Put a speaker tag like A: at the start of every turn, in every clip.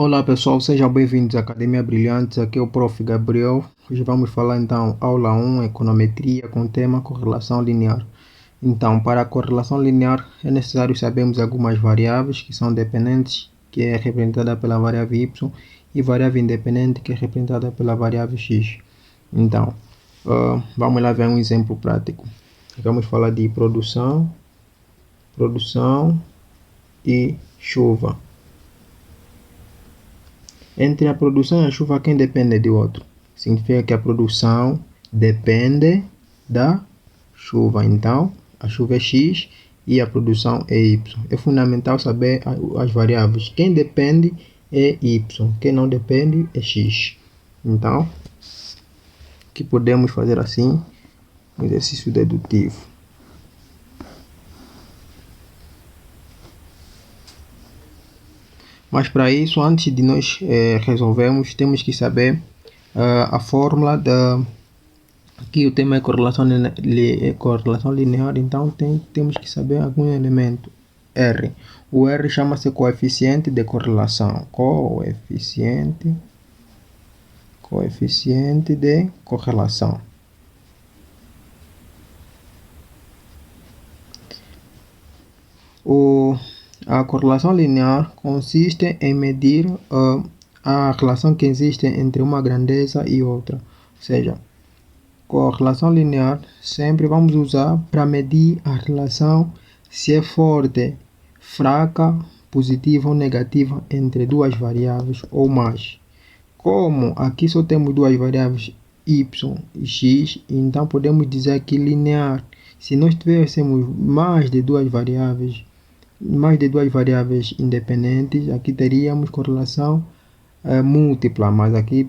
A: Olá pessoal, sejam bem-vindos à Academia Brilhantes, aqui é o Prof. Gabriel. Hoje vamos falar então aula 1, econometria, com o tema correlação linear. Então, para a correlação linear é necessário sabermos algumas variáveis que são dependentes, que é representada pela variável y, e variável independente, que é representada pela variável x. Então, vamos lá ver um exemplo prático. Vamos falar de produção e chuva. Entre a produção e a chuva, quem depende do outro? Significa que a produção depende da chuva. Então, a chuva é x e a produção é y. É fundamental saber as variáveis. Quem depende é y, quem não depende é x. Então, que podemos fazer assim, um exercício dedutivo. Mas para isso, antes de nós resolvermos, temos que saber a fórmula da... Aqui o tema é correlação linear, então temos que saber algum elemento. R. O R chama-se coeficiente de correlação. Coeficiente de correlação. A correlação linear consiste em medir a relação que existe entre uma grandeza e outra. Ou seja, correlação linear sempre vamos usar para medir a relação se é forte, fraca, positiva ou negativa entre duas variáveis ou mais. Como aqui só temos duas variáveis y e x, então podemos dizer que linear. Se nós tivéssemos mais de duas variáveis independentes, aqui teríamos correlação múltipla, mas aqui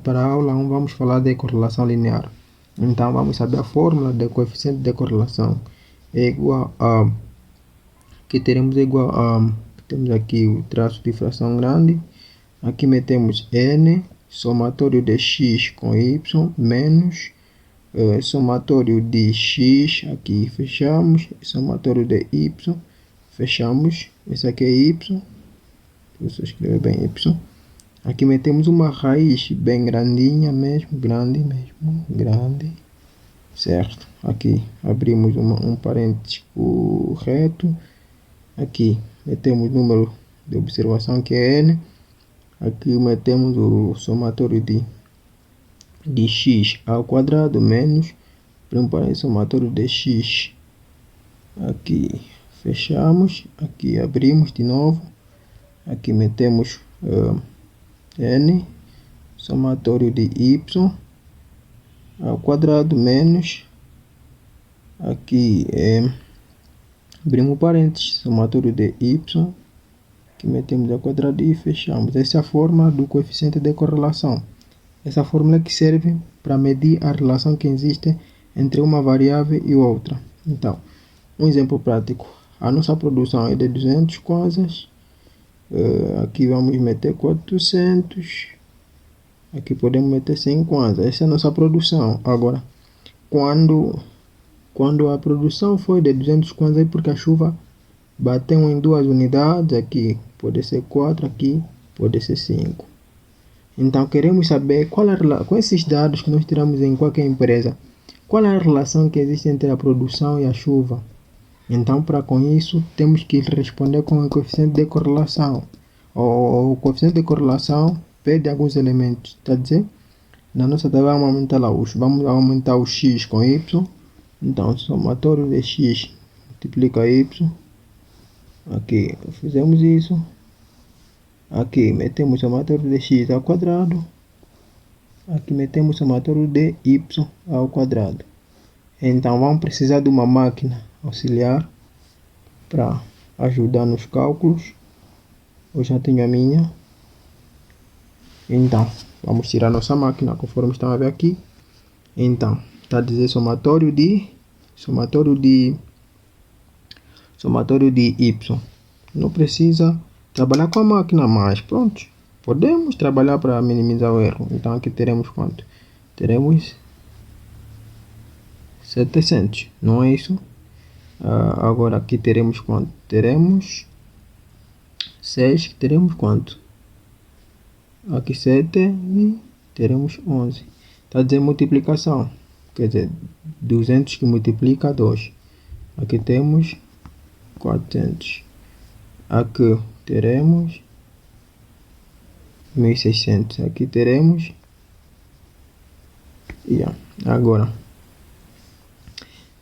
A: para a aula 1 vamos falar de correlação linear. Então vamos saber a fórmula do coeficiente de correlação. É igual a, que teremos igual a, temos aqui o traço de fração grande, aqui metemos n, somatório de x com y, menos somatório de x, aqui fechamos, somatório de y, fechamos, esse aqui é y, você escreve bem y. Aqui metemos uma raiz bem grandinha mesmo, grande, certo? Aqui abrimos um parênteses reto, aqui metemos o número de observação que é n, aqui metemos o somatório de x ao quadrado menos, um parênteses, somatório de x, aqui fechamos, aqui abrimos de novo, aqui metemos n, somatório de y ao quadrado menos, aqui abrimos parênteses, somatório de y, aqui metemos ao quadrado e fechamos. Essa é a fórmula do coeficiente de correlação. Essa fórmula que serve para medir a relação que existe entre uma variável e outra. Então, um exemplo prático. A nossa produção é de 200 kwanzas. Aqui vamos meter 400. Aqui podemos meter 100 kwanzas. Essa é a nossa produção. Agora, quando a produção foi de 200 kwanzas, é porque a chuva bateu em duas unidades. Aqui pode ser 4, aqui pode ser 5. Então, queremos saber com esses dados que nós tiramos em qualquer empresa, qual é a relação que existe entre a produção e a chuva. Então, para com isso, temos que responder com o coeficiente de correlação. O coeficiente de correlação perde alguns elementos, está a dizer? Na nossa tabela vamos aumentar lá vamos aumentar o x com y. Então, somatório de x multiplica y. Aqui fizemos isso. Aqui metemos somatório de x ao quadrado. Aqui metemos somatório de y ao quadrado. Então vamos precisar de uma máquina auxiliar para ajudar nos cálculos. Eu já tenho a minha. Então vamos tirar nossa máquina conforme estão a ver aqui. Então está a dizer somatório de y. Não precisa trabalhar com a máquina, mas pronto, podemos trabalhar para minimizar o erro. Então aqui teremos quanto? Teremos 700, não é isso? Agora aqui teremos quanto? Teremos 6, teremos quanto? aqui 7 e teremos 11. Está a dizer multiplicação, quer dizer, 200 que multiplica 2. Aqui temos 400. Aqui teremos 1600. Aqui teremos. Agora,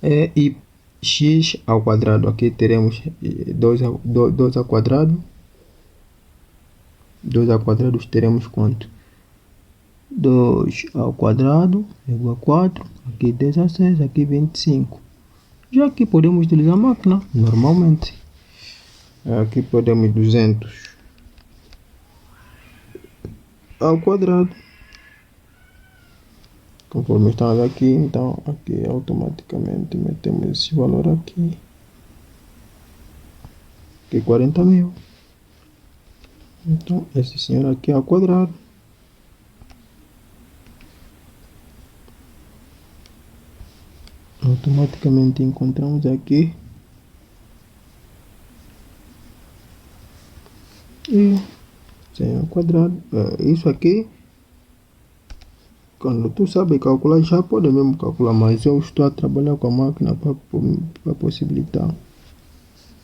A: e x ao quadrado. Aqui teremos 2 ao quadrado. 2 ao quadrado teremos quanto? 2 ao quadrado é igual a 4. Aqui 16, aqui 25. Já que podemos utilizar a máquina normalmente. Aqui podemos 200 ao quadrado. Conforme estamos aqui, então aqui automaticamente metemos esse valor aqui. Aqui 40 mil. Então esse senhor aqui ao quadrado. Automaticamente encontramos aqui. E 100 ao quadrado. Isso aqui, quando tu sabe calcular, já pode mesmo calcular, mas eu estou a trabalhar com a máquina para possibilitar.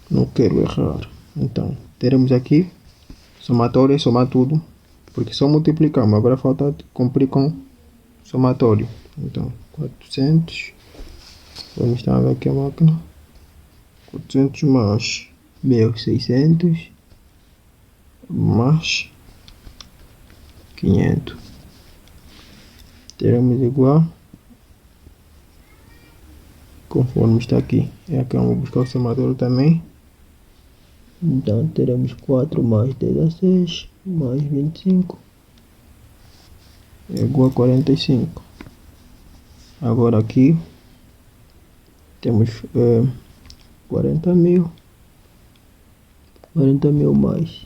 A: Não quero errar. Então, teremos aqui somatório é somar tudo, porque só multiplicamos. Agora falta cumprir com somatório. Então, 400. Vamos estar aqui a máquina. 400 mais 1600 mais 500. Teremos igual, conforme está aqui. E aqui vamos buscar o somatório também. Então teremos 4 mais 16 mais 25 é igual a 45. Agora aqui temos 40 mil. 40 mil mais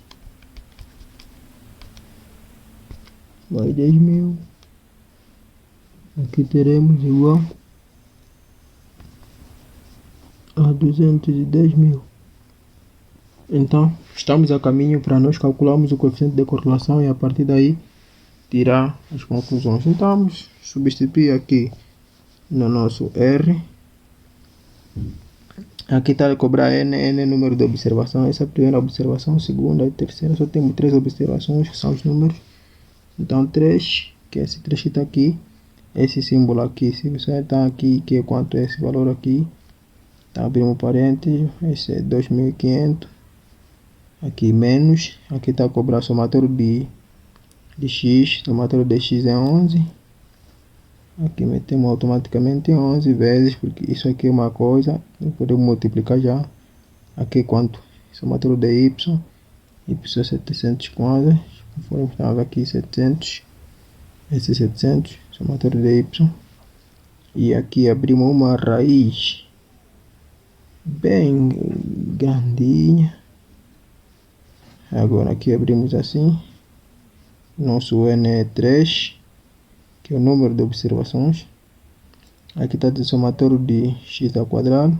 A: 10 mil. Aqui teremos igual a 210 mil. Então, estamos a caminho para nós calcularmos o coeficiente de correlação e a partir daí tirar as conclusões. Então, vamos substituir aqui no nosso R. Aqui está a cobrar N é número de observação. Essa é a primeira observação, a segunda e a terceira. Só temos 3 observações, que são os números. Então, 3, que é esse 3 que está aqui. Esse símbolo aqui, se você está aqui, que é quanto é esse valor aqui. Tá, abrimos parênteses, esse é 2500. Aqui menos, aqui está a cobrar somatório de x, somatório de x é 11. Aqui metemos automaticamente 11 vezes, porque isso aqui é uma coisa, podemos multiplicar já. Aqui quanto? Somatório de y é 700 quase, conforme estamos aqui 700, esse 700, somatório de y. E aqui abrimos uma raiz bem grandinha. Agora aqui abrimos assim. Nosso N é 3, que é o número de observações. Aqui está o somatório de x ao quadrado,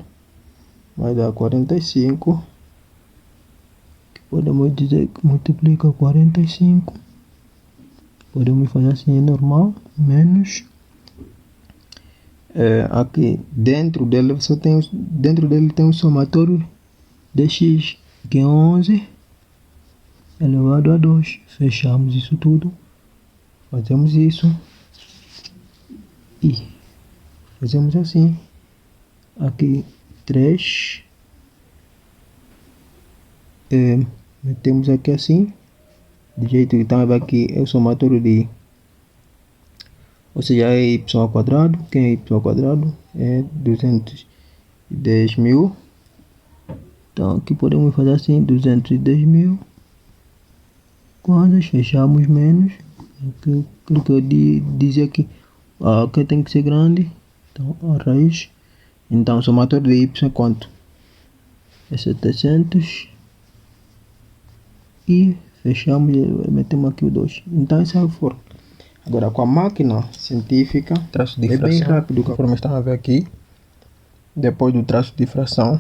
A: vai dar 45. Que podemos dizer que multiplica 45. Podemos fazer assim, é normal, menos. Aqui dentro dele tem o somatório de x, que é 11 elevado a 2. Fechamos isso tudo, fazemos isso e fazemos assim. Aqui 3, metemos aqui assim, de jeito que estava aqui é o somatório de, ou seja, é y ao quadrado. Quem é y ao quadrado é 210 mil. Então aqui podemos fazer assim, 210 mil. Quando fechamos menos, aquilo que eu dizia aqui, aqui tem que ser grande. Então a raiz, então o somatório de y é quanto? É 700. E fechamos e metemos aqui o 2. Então essa é a forma. Agora com a máquina científica é bem rápido, conforme estão a ver aqui. Depois do traço de fração,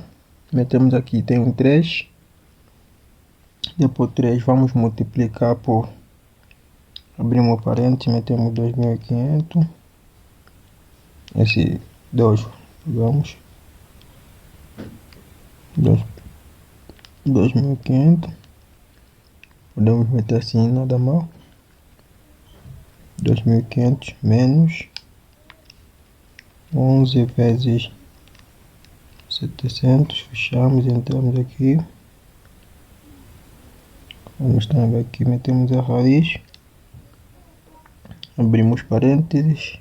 A: metemos aqui, tem um 3. Depois 3 vamos multiplicar por Abrimos o parênteses, metemos 2.500. Esse 2, pegamos 2.500. Podemos meter assim, nada mal. 2.500 menos 11 vezes 700. Fechamos, entramos aqui. Vamos estar aqui, metemos a raiz. Abrimos parênteses.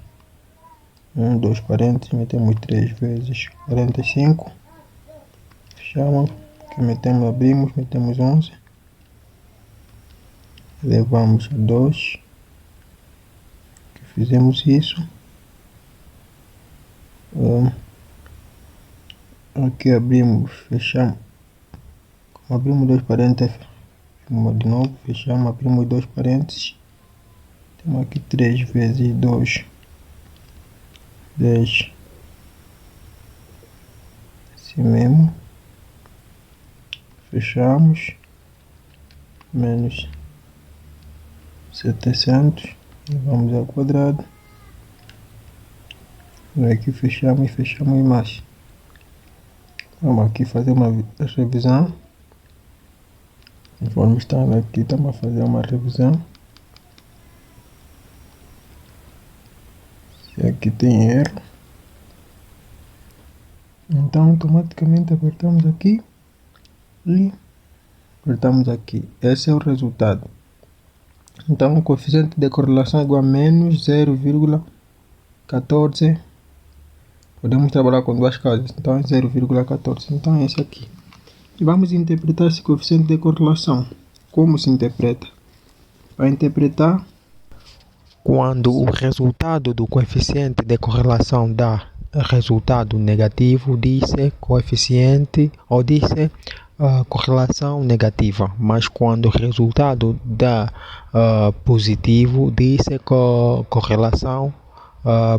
A: 2 parênteses, metemos 3 vezes 45. Fechamos. Aqui metemos, abrimos, metemos 11. Levamos a 2. Fizemos isso. Aqui abrimos, fechamos. Como abrimos 2 parênteses, de novo, fechamos, abrimos 2 parênteses. Temos aqui 3 vezes 2, 10. Assim mesmo. Fechamos. Menos 700. Levamos ao quadrado. Aqui fechamos e fechamos mais. Vamos aqui fazer uma revisão. Conforme está aqui, estamos a fazer uma revisão. Se aqui tem erro, então automaticamente apertamos aqui e apertamos aqui. Esse é o resultado. Então o coeficiente de correlação é igual a menos 0,14. Podemos trabalhar com duas casas, então é 0,14. Então é esse aqui. E vamos interpretar esse coeficiente de correlação. Como se interpreta? Para interpretar,
B: quando o resultado do coeficiente de correlação dá resultado negativo, diz-se coeficiente ou diz-se correlação negativa. Mas quando o resultado dá positivo, diz-se correlação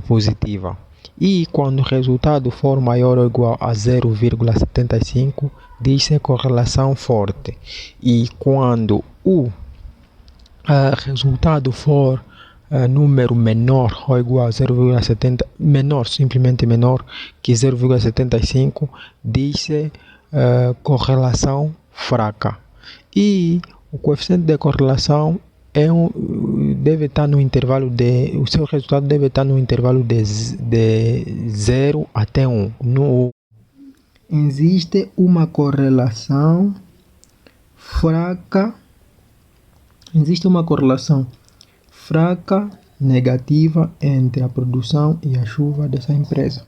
B: positiva. E quando o resultado for maior ou igual a 0,75, diz-se correlação forte. E quando o resultado for número menor ou igual a 0,70, menor, simplesmente menor que 0,75, diz-se correlação fraca. E o coeficiente de correlação deve estar no intervalo o seu resultado deve estar no intervalo de 0 até 1.
A: Existe uma correlação fraca. Existe uma correlação fraca, negativa entre a produção e a chuva dessa empresa.